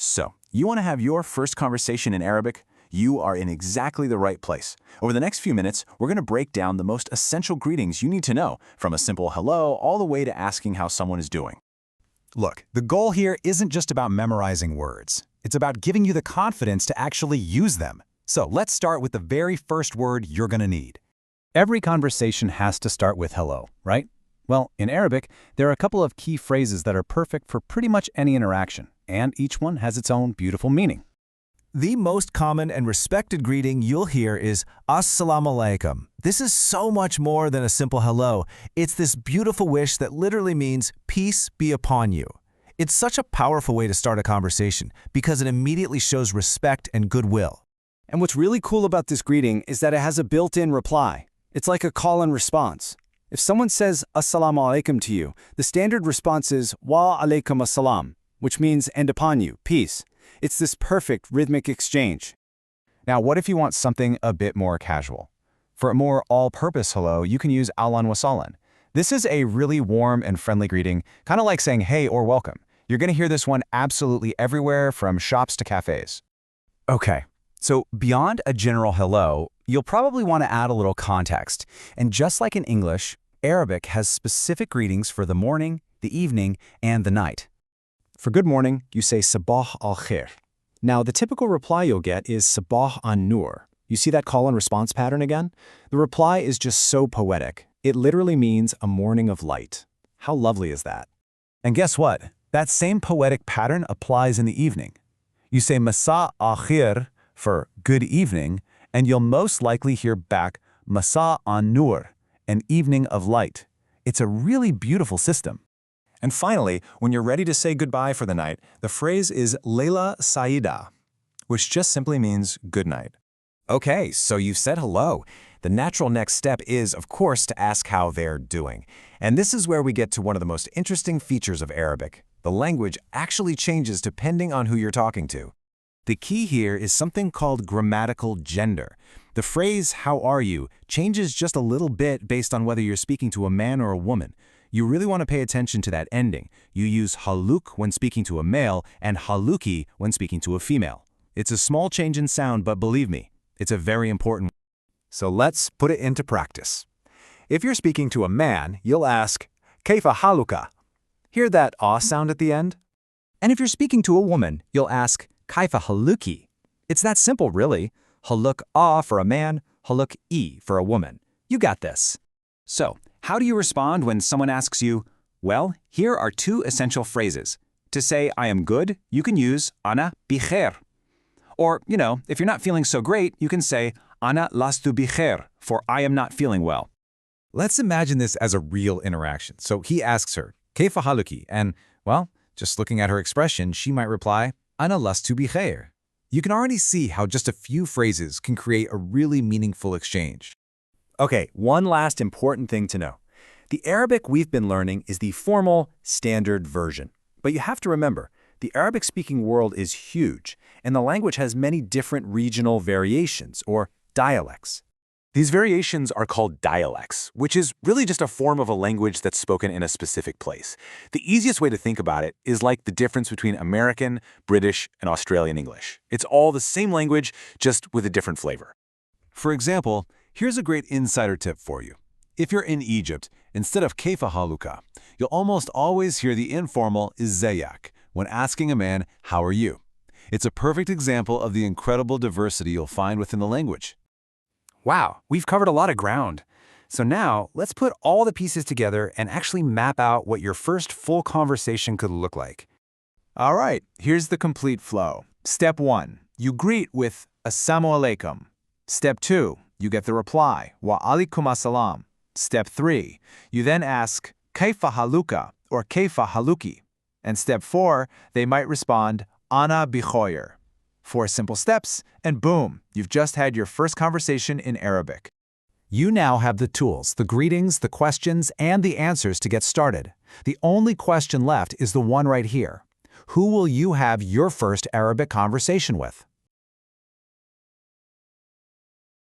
So, you want to have your first conversation in Arabic? You are in exactly the right place. Over the next few minutes, we're going to break down the most essential greetings you need to know, from a simple hello all the way to asking how someone is doing. Look, the goal here isn't just about memorizing words. It's about giving you the confidence to actually use them. So let's start with the very first word you're going to need. Every conversation has to start with hello, right? Well, in Arabic, there are a couple of key phrases that are perfect for pretty much any interaction, and each one has its own beautiful meaning. The most common and respected greeting you'll hear is As-salamu alaykum. This is so much more than a simple hello. It's this beautiful wish that literally means peace be upon you. It's such a powerful way to start a conversation because it immediately shows respect and goodwill. And what's really cool about this greeting is that it has a built-in reply. It's like a call and response. If someone says As-salamu alaykum to you, the standard response is Wa alaykum as-salam, which means and upon you, peace. It's this perfect rhythmic exchange. Now, what if you want something a bit more casual? For a more all-purpose hello, you can use ahlan wa sahlan. This is a really warm and friendly greeting, kind of like saying hey or welcome. You're going to hear this one absolutely everywhere, from shops to cafes. Okay, so beyond a general hello, you'll probably want to add a little context. And just like in English, Arabic has specific greetings for the morning, the evening, and the night. For good morning, you say sabah al-khair. Now, the typical reply you'll get is sabah an-nur. You see that call and response pattern again? The reply is just so poetic. It literally means a morning of light. How lovely is that? And guess what? That same poetic pattern applies in the evening. You say masa al-khair for good evening, and you'll most likely hear back masa an-nur, an evening of light. It's a really beautiful system. And finally, when you're ready to say goodbye for the night, the phrase is Layla Saida, which just simply means good night. Okay, so you've said hello. The natural next step is, of course, to ask how they're doing. And this is where we get to one of the most interesting features of Arabic. The language actually changes depending on who you're talking to. The key here is something called grammatical gender. The phrase, how are you, changes just a little bit based on whether you're speaking to a man or a woman. You really want to pay attention to that ending. You use haluk when speaking to a male and haluki when speaking to a female. It's a small change in sound, but believe me, it's a very important one. So let's put it into practice. If you're speaking to a man, you'll ask, Kaifa haluka? Hear that ah sound at the end? And if you're speaking to a woman, you'll ask, Kaifa haluki? It's that simple, really. Haluk ah for a man, haluk e for a woman. You got this. So, how do you respond when someone asks you? Well, here are two essential phrases. To say I am good, you can use ana bikhair. Or, if you're not feeling so great, you can say ana lastu bikhair, for I am not feeling well. Let's imagine this as a real interaction. So he asks her, Kaifa haluki? And, well, just looking at her expression, she might reply, ana lastu bikhair. You can already see how just a few phrases can create a really meaningful exchange. Okay, one last important thing to know. The Arabic we've been learning is the formal, standard version. But you have to remember, the Arabic-speaking world is huge, and the language has many different regional variations, or dialects. These variations are called dialects, which is really just a form of a language that's spoken in a specific place. The easiest way to think about it is like the difference between American, British, and Australian English. It's all the same language, just with a different flavor. For example, here's a great insider tip for you. If you're in Egypt, instead of Kaifa haluka, you'll almost always hear the informal izayak when asking a man, how are you? It's a perfect example of the incredible diversity you'll find within the language. Wow, we've covered a lot of ground. So now, let's put all the pieces together and actually map out what your first full conversation could look like. All right, here's the complete flow. Step 1, you greet with As-salamu alaykum. Step 2, you get the reply, Wa alaykum as-salam. Step 3, you then ask, Kaifa haluka, or Kaifa haluki. And step 4, they might respond, Ana bikhoyer. 4 simple steps, and boom, you've just had your first conversation in Arabic. You now have the tools, the greetings, the questions, and the answers to get started. The only question left is the one right here. Who will you have your first Arabic conversation with?